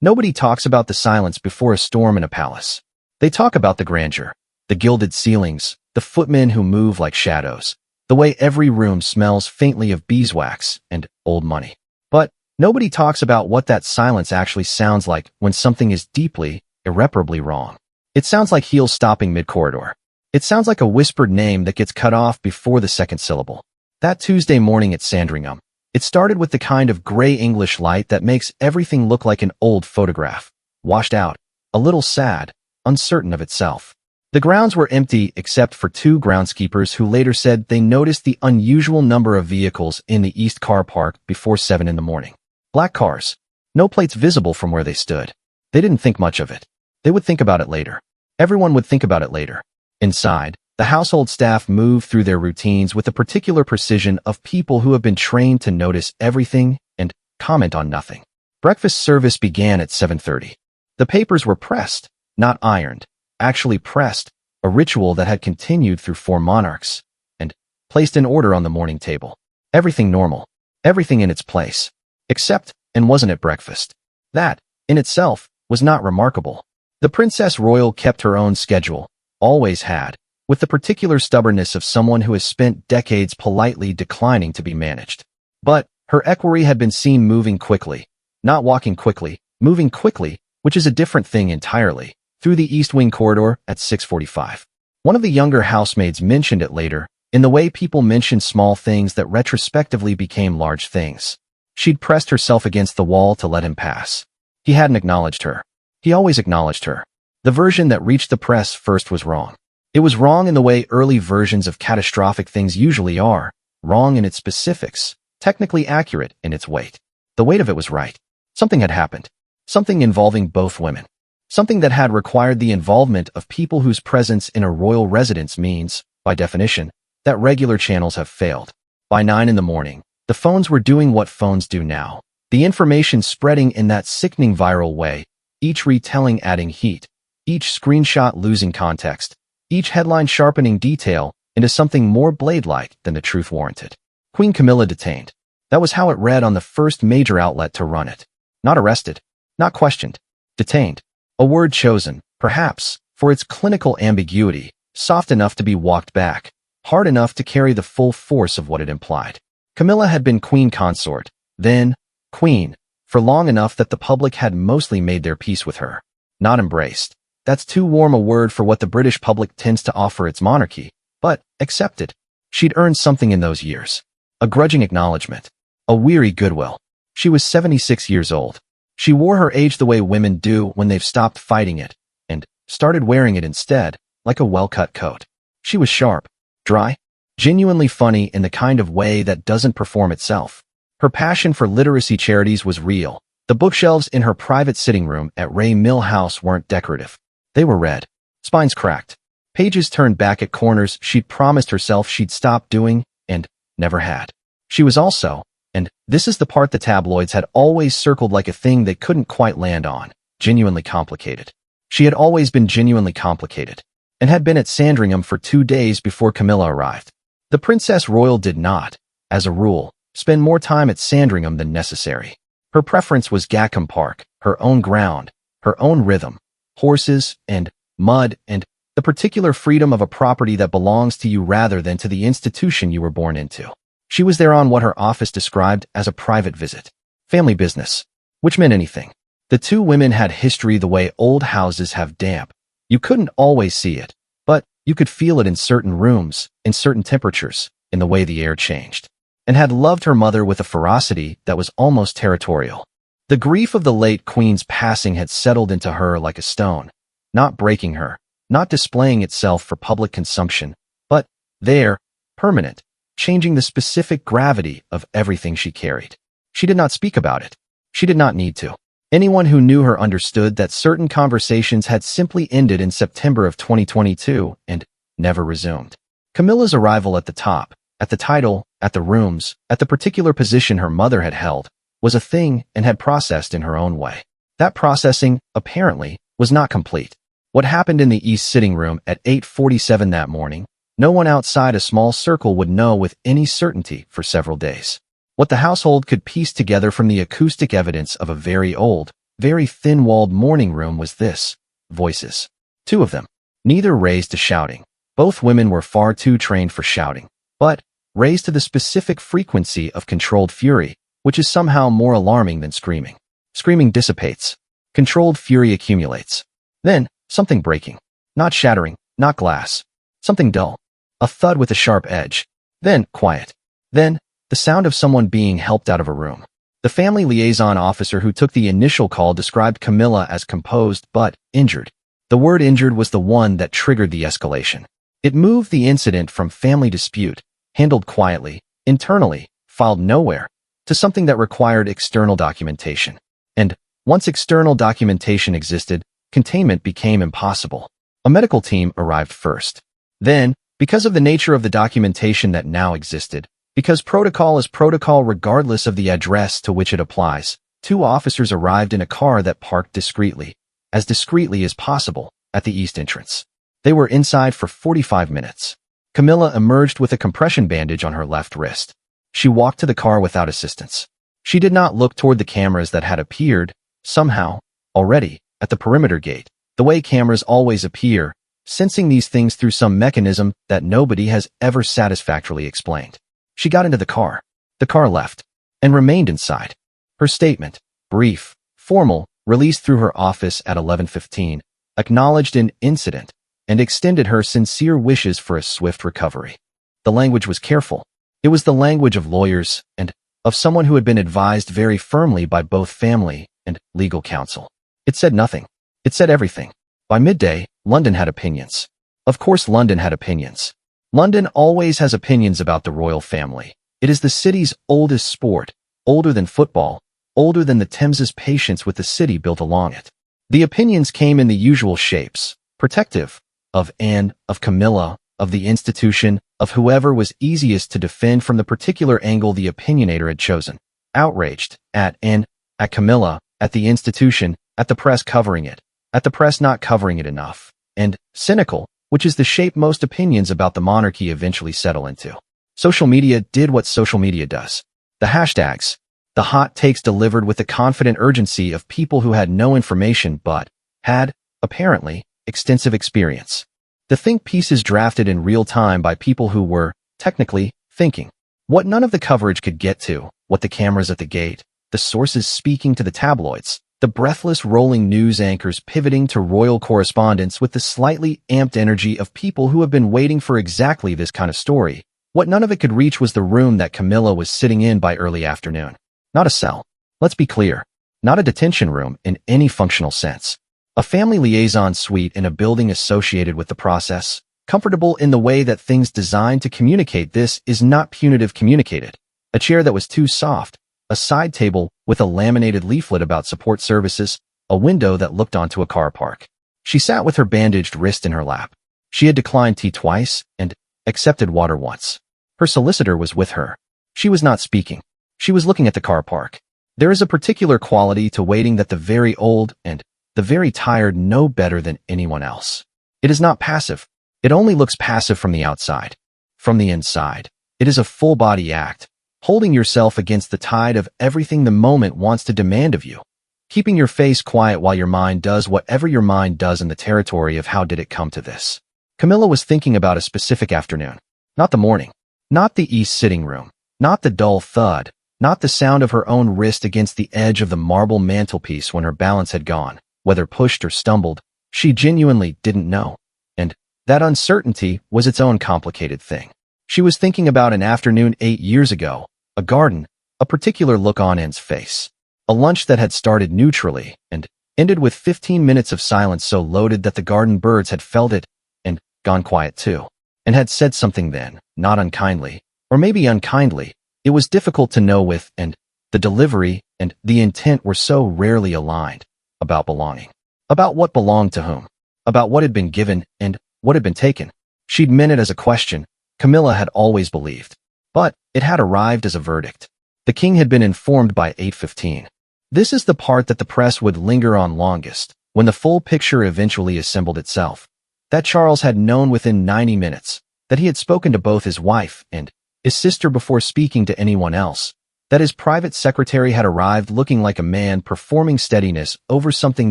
Nobody talks about the silence before a storm in a palace. They talk about the grandeur, the gilded ceilings, the footmen who move like shadows, the way every room smells faintly of beeswax and old money. But nobody talks about what that silence actually sounds like when something is deeply, irreparably wrong. It sounds like heels stopping mid-corridor. It sounds like a whispered name that gets cut off before the second syllable. That Tuesday morning at Sandringham, it started with the kind of gray English light that makes everything look like an old photograph, washed out, a little sad, uncertain of itself. The grounds were empty except for two groundskeepers who later said they noticed the unusual number of vehicles in the East Car Park before 7 in the morning. Black cars. No plates visible from where they stood. They didn't think much of it. They would think about it later. Everyone would think about it later. Inside, the household staff moved through their routines with the particular precision of people who have been trained to notice everything and comment on nothing. Breakfast service began at 7:30. The papers were pressed, not ironed, actually pressed, a ritual that had continued through 4 monarchs, and placed in order on the morning table. Everything normal, everything in its place, except, and wasn't at breakfast. That, in itself, was not remarkable. The Princess Royal kept her own schedule, always had, with the particular stubbornness of someone who has spent decades politely declining to be managed. But her equerry had been seen moving quickly, not walking quickly, moving quickly, which is a different thing entirely, through the East Wing corridor at 6:45. One of the younger housemaids mentioned it later, in the way people mention small things that retrospectively became large things. She'd pressed herself against the wall to let him pass. He hadn't acknowledged her. He always acknowledged her. The version that reached the press first was wrong. It was wrong in the way early versions of catastrophic things usually are, wrong in its specifics, technically accurate in its weight. The weight of it was right. Something had happened. Something involving both women. Something that had required the involvement of people whose presence in a royal residence means, by definition, that regular channels have failed. By 9 in the morning, the phones were doing what phones do now. The information spreading in that sickening viral way, each retelling adding heat, each screenshot losing context, each headline sharpening detail into something more blade-like than the truth warranted. Queen Camilla detained. That was how it read on the first major outlet to run it. Not arrested. Not questioned. Detained. A word chosen, perhaps, for its clinical ambiguity, soft enough to be walked back, hard enough to carry the full force of what it implied. Camilla had been queen consort, then queen, for long enough that the public had mostly made their peace with her. Not embraced. That's too warm a word for what the British public tends to offer its monarchy, but accepted. She'd earned something in those years. A grudging acknowledgement. A weary goodwill. She was 76 years old. She wore her age the way women do when they've stopped fighting it, and started wearing it instead, like a well-cut coat. She was sharp, dry, genuinely funny in the kind of way that doesn't perform itself. Her passion for literacy charities was real. The bookshelves in her private sitting room at Ray Mill House weren't decorative. They were red. Spines cracked. Pages turned back at corners she'd promised herself she'd stop doing, and never had. She was also, and this is the part the tabloids had always circled like a thing they couldn't quite land on, genuinely complicated. She had always been genuinely complicated, and had been at Sandringham for 2 days before Camilla arrived. The Princess Royal did not, as a rule, spend more time at Sandringham than necessary. Her preference was Gackham Park, her own ground, her own rhythm, horses and mud and the particular freedom of a property that belongs to you rather than to the institution you were born into. She was there on what her office described as a private visit. Family business. Which meant anything. The two women had history the way old houses have damp. You couldn't always see it, but you could feel it in certain rooms, in certain temperatures, in the way the air changed. And had loved her mother with a ferocity that was almost territorial. The grief of the late queen's passing had settled into her like a stone, not breaking her, not displaying itself for public consumption, but there, permanent, changing the specific gravity of everything she carried. She did not speak about it. She did not need to. Anyone who knew her understood that certain conversations had simply ended in September of 2022 and never resumed. Camilla's arrival at the top, at the title, at the rooms, at the particular position her mother had held, was a thing and had processed in her own way. That processing, apparently, was not complete. What happened in the East sitting room at 8:47 that morning, no one outside a small circle would know with any certainty for several days. What the household could piece together from the acoustic evidence of a very old, very thin-walled morning room was this. Voices. Two of them. Neither raised to shouting. Both women were far too trained for shouting, but raised to the specific frequency of controlled fury, which is somehow more alarming than screaming. Screaming dissipates. Controlled fury accumulates. Then, something breaking. Not shattering, not glass. Something dull. A thud with a sharp edge. Then, quiet. Then, the sound of someone being helped out of a room. The family liaison officer who took the initial call described Camilla as composed but injured. The word injured was the one that triggered the escalation. It moved the incident from family dispute, handled quietly, internally, filed nowhere, to something that required external documentation. And once external documentation existed, containment became impossible. A medical team arrived first. Then, because of the nature of the documentation that now existed, because protocol is protocol regardless of the address to which it applies, two officers arrived in a car that parked discreetly as possible, at the east entrance. They were inside for 45 minutes. Camilla emerged with a compression bandage on her left wrist. She walked to the car without assistance. She did not look toward the cameras that had appeared, somehow, already, at the perimeter gate, the way cameras always appear, sensing these things through some mechanism that nobody has ever satisfactorily explained. She got into the car. The car left, and remained inside. Her statement, brief, formal, released through her office at 11:15, acknowledged an incident, and extended her sincere wishes for a swift recovery. The language was careful. It was the language of lawyers and of someone who had been advised very firmly by both family and legal counsel. It said nothing. It said everything. By midday, London had opinions. Of course London had opinions. London always has opinions about the royal family. It is the city's oldest sport, older than football, older than the Thames's patience with the city built along it. The opinions came in the usual shapes, protective, of Anne, of Camilla, of the institution, of whoever was easiest to defend from the particular angle the opinionator had chosen. Outraged, at Anne, at Camilla, at the institution, at the press covering it, at the press not covering it enough, and cynical, which is the shape most opinions about the monarchy eventually settle into. Social media did what social media does. The hashtags, the hot takes delivered with the confident urgency of people who had no information but had, apparently, extensive experience. The think pieces drafted in real time by people who were, technically, thinking. What none of the coverage could get to, what the cameras at the gate, the sources speaking to the tabloids, the breathless rolling news anchors pivoting to royal correspondence with the slightly amped energy of people who have been waiting for exactly this kind of story. What none of it could reach was the room that Camilla was sitting in by early afternoon. Not a cell. Let's be clear. Not a detention room in any functional sense. A family liaison suite in a building associated with the process, comfortable in the way that things designed to communicate this is not punitive communicated. A chair that was too soft, a side table with a laminated leaflet about support services, a window that looked onto a car park. She sat with her bandaged wrist in her lap. She had declined tea twice and accepted water once. Her solicitor was with her. She was not speaking. She was looking at the car park. There is a particular quality to waiting that the very old and the very tired know better than anyone else. It is not passive. It only looks passive from the outside. From the inside, it is a full-body act, holding yourself against the tide of everything the moment wants to demand of you, keeping your face quiet while your mind does whatever your mind does in the territory of how did it come to this. Camilla was thinking about a specific afternoon, not the morning, not the east sitting room, not the dull thud, not the sound of her own wrist against the edge of the marble mantelpiece when her balance had gone, whether pushed or stumbled, she genuinely didn't know, and that uncertainty was its own complicated thing. She was thinking about an afternoon 8 years ago, a garden, a particular look on Anne's face, a lunch that had started neutrally and ended with 15 minutes of silence so loaded that the garden birds had felt it and gone quiet too, and had said something then, not unkindly, or maybe unkindly. It was difficult to know with, and the delivery and the intent were so rarely aligned, about belonging, about what belonged to whom, about what had been given and what had been taken. She'd meant it as a question, Camilla had always believed. But it had arrived as a verdict. The king had been informed by 8:15. This is the part that the press would linger on longest, when the full picture eventually assembled itself. That Charles had known within 90 minutes, that he had spoken to both his wife and his sister before speaking to anyone else, that his private secretary had arrived looking like a man performing steadiness over something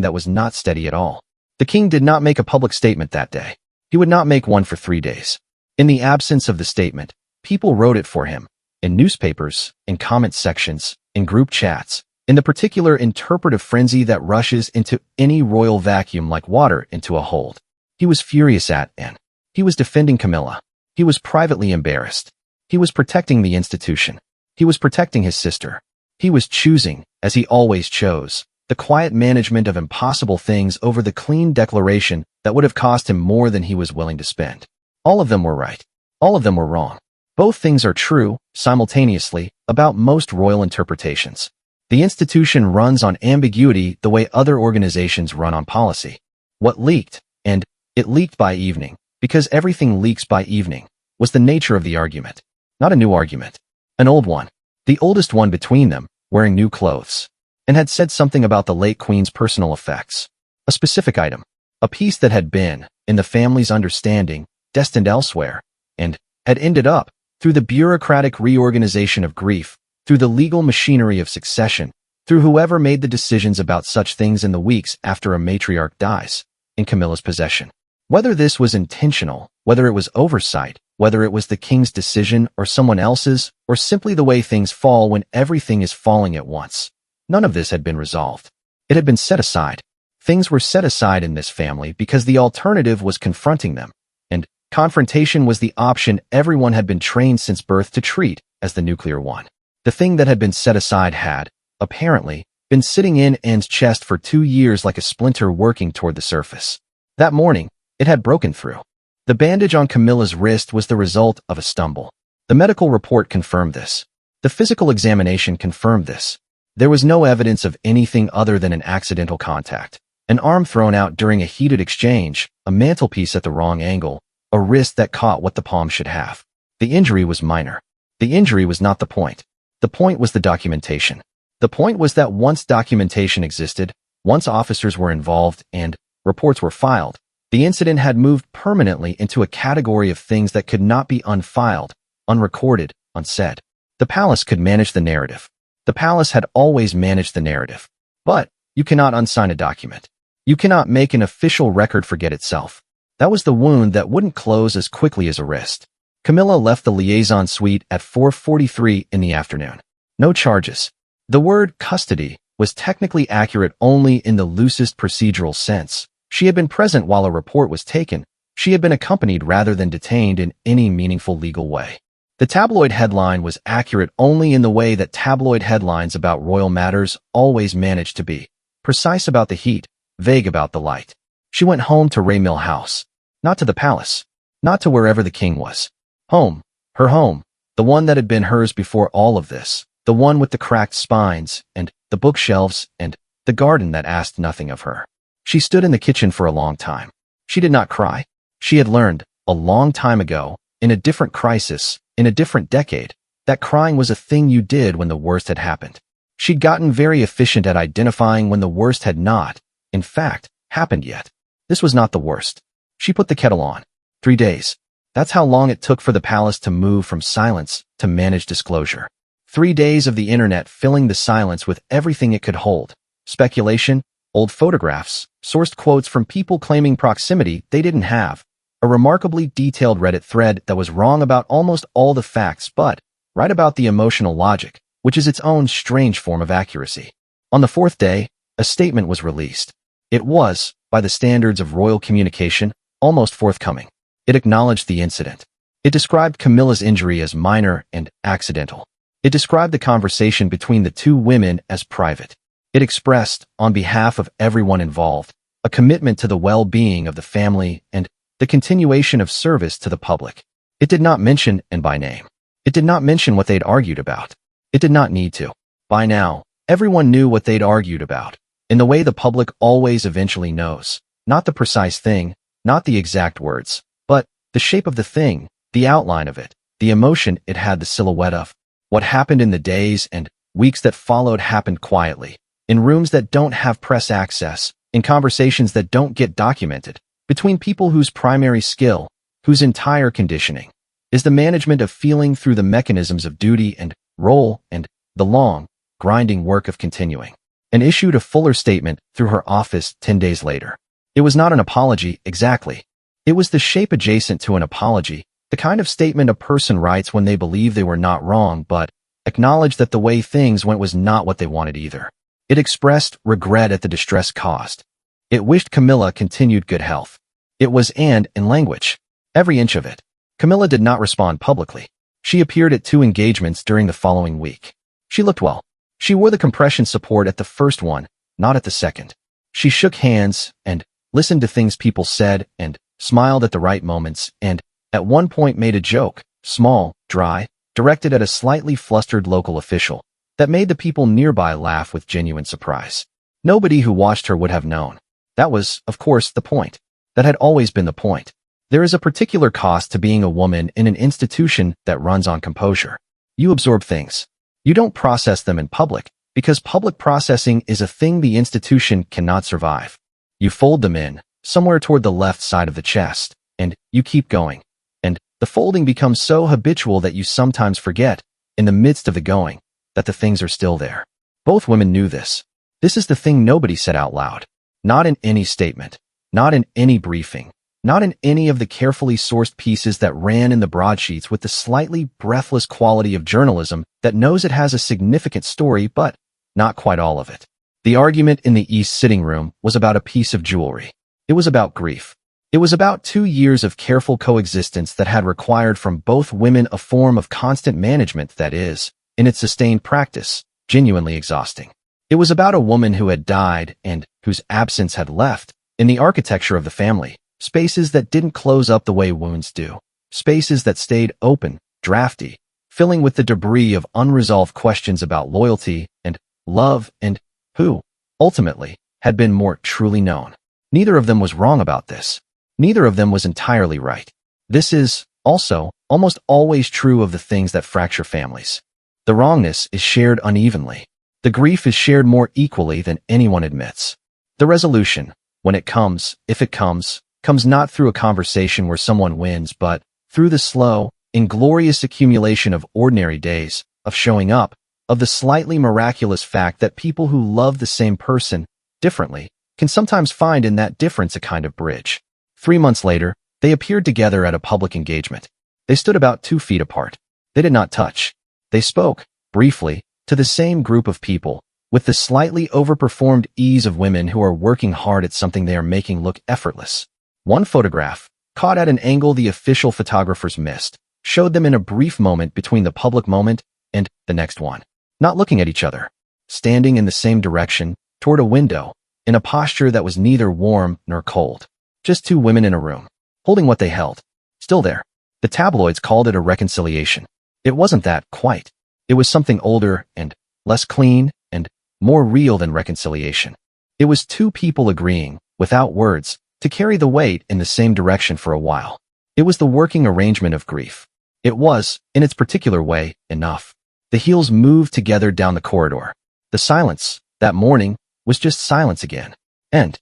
that was not steady at all. The king did not make a public statement that day. He would not make one for 3 days. In the absence of the statement, people wrote it for him, in newspapers, in comment sections, in group chats, in the particular interpretive frenzy that rushes into any royal vacuum like water into a hold. He was furious at, and he was defending Camilla. He was privately embarrassed. He was protecting the institution. He was protecting his sister. He was choosing, as he always chose, the quiet management of impossible things over the clean declaration that would have cost him more than he was willing to spend. All of them were right. All of them were wrong. Both things are true, simultaneously, about most royal interpretations. The institution runs on ambiguity the way other organizations run on policy. What leaked, and it leaked by evening, because everything leaks by evening, was the nature of the argument. Not a new argument. An old one. The oldest one between them, wearing new clothes, and had said something about the late queen's personal effects. A specific item. A piece that had been, in the family's understanding, destined elsewhere, and had ended up, through the bureaucratic reorganization of grief, through the legal machinery of succession, through whoever made the decisions about such things in the weeks after a matriarch dies, in Camilla's possession. Whether this was intentional, whether it was oversight, whether it was the king's decision or someone else's, or simply the way things fall when everything is falling at once, none of this had been resolved. It had been set aside. Things were set aside in this family because the alternative was confronting them, and confrontation was the option everyone had been trained since birth to treat as the nuclear one. The thing that had been set aside had, apparently, been sitting in Anne's chest for 2 years like a splinter working toward the surface. That morning, it had broken through. The bandage on Camilla's wrist was the result of a stumble. The medical report confirmed this. The physical examination confirmed this. There was no evidence of anything other than an accidental contact. An arm thrown out during a heated exchange, a mantelpiece at the wrong angle, a wrist that caught what the palm should have. The injury was minor. The injury was not the point. The point was the documentation. The point was that once documentation existed, once officers were involved and reports were filed, the incident had moved permanently into a category of things that could not be unfiled, unrecorded, unsaid. The palace could manage the narrative. The palace had always managed the narrative. But you cannot unsign a document. You cannot make an official record forget itself. That was the wound that wouldn't close as quickly as a wrist. Camilla left the liaison suite at 4:43 in the afternoon. No charges. The word custody was technically accurate only in the loosest procedural sense. She had been present while a report was taken. She had been accompanied rather than detained in any meaningful legal way. The tabloid headline was accurate only in the way that tabloid headlines about royal matters always managed to be. Precise about the heat, vague about the light. She went home to Raymill House. Not to the palace. Not to wherever the king was. Home. Her home. The one that had been hers before all of this. The one with the cracked spines, and the bookshelves, and the garden that asked nothing of her. She stood in the kitchen for a long time. She did not cry. She had learned, a long time ago, in a different crisis, in a different decade, that crying was a thing you did when the worst had happened. She'd gotten very efficient at identifying when the worst had not, in fact, happened yet. This was not the worst. She put the kettle on. 3 days. That's how long it took for the palace to move from silence to managed disclosure. 3 days of the internet filling the silence with everything it could hold. Speculation, old photographs, sourced quotes from people claiming proximity they didn't have, a remarkably detailed Reddit thread that was wrong about almost all the facts but right about the emotional logic, which is its own strange form of accuracy. On the 4th day, a statement was released. It was, by the standards of royal communication, almost forthcoming. It acknowledged the incident. It described Camilla's injury as minor and accidental. It described the conversation between the 2 women as private. It expressed, on behalf of everyone involved, a commitment to the well-being of the family and the continuation of service to the public. It did not mention, and by name. It did not mention what they'd argued about. It did not need to. By now, everyone knew what they'd argued about, in the way the public always eventually knows. Not the precise thing, not the exact words, but the shape of the thing, the outline of it, the emotion it had the silhouette of. What happened in the days and weeks that followed happened quietly, in rooms that don't have press access, in conversations that don't get documented, between people whose primary skill, whose entire conditioning, is the management of feeling through the mechanisms of duty and role and the long, grinding work of continuing, and issued a fuller statement through her office 10 days later. It was not an apology, exactly. It was the shape adjacent to an apology, the kind of statement a person writes when they believe they were not wrong but acknowledge that the way things went was not what they wanted either. It expressed regret at the distress caused. It wished Camilla continued good health. It was and in language. Every inch of it. Camilla did not respond publicly. She appeared at 2 engagements during the following week. She looked well. She wore the compression support at the first one, not at the second. She shook hands and listened to things people said and smiled at the right moments and at one point made a joke, small, dry, directed at a slightly flustered local official, that made the people nearby laugh with genuine surprise. Nobody who watched her would have known. That was, of course, the point. That had always been the point. There is a particular cost to being a woman in an institution that runs on composure. You absorb things. You don't process them in public, because public processing is a thing the institution cannot survive. You fold them in, somewhere toward the left side of the chest, and you keep going. And the folding becomes so habitual that you sometimes forget, in the midst of the going, that the things are still there. Both women knew this. This is the thing nobody said out loud. Not in any statement. Not in any briefing. Not in any of the carefully sourced pieces that ran in the broadsheets with the slightly breathless quality of journalism that knows it has a significant story, but not quite all of it. The argument in the East sitting room was about a piece of jewelry. It was about grief. It was about 2 years of careful coexistence that had required from both women a form of constant management that is, in its sustained practice, genuinely exhausting. It was about a woman who had died and whose absence had left, in the architecture of the family, spaces that didn't close up the way wounds do, spaces that stayed open, drafty, filling with the debris of unresolved questions about loyalty and love and who, ultimately, had been more truly known. Neither of them was wrong about this. Neither of them was entirely right. This is, also, almost always true of the things that fracture families. The wrongness is shared unevenly. The grief is shared more equally than anyone admits. The resolution, when it comes, if it comes not through a conversation where someone wins, but through the slow, inglorious accumulation of ordinary days, of showing up, of the slightly miraculous fact that people who love the same person differently can sometimes find in that difference a kind of bridge. 3 months later, they appeared together at a public engagement. They stood about 2 feet apart. They did not touch. They spoke, briefly, to the same group of people, with the slightly overperformed ease of women who are working hard at something they are making look effortless. One photograph, caught at an angle the official photographers missed, showed them in a brief moment between the public moment and the next one. Not looking at each other. Standing in the same direction, toward a window, in a posture that was neither warm nor cold. Just 2 women in a room, holding what they held. Still there. The tabloids called it a reconciliation. It wasn't that, quite. It was something older and less clean and more real than reconciliation. It was 2 people agreeing, without words, to carry the weight in the same direction for a while. It was the working arrangement of grief. It was, in its particular way, enough. The heels moved together down the corridor. The silence, that morning, was just silence again. And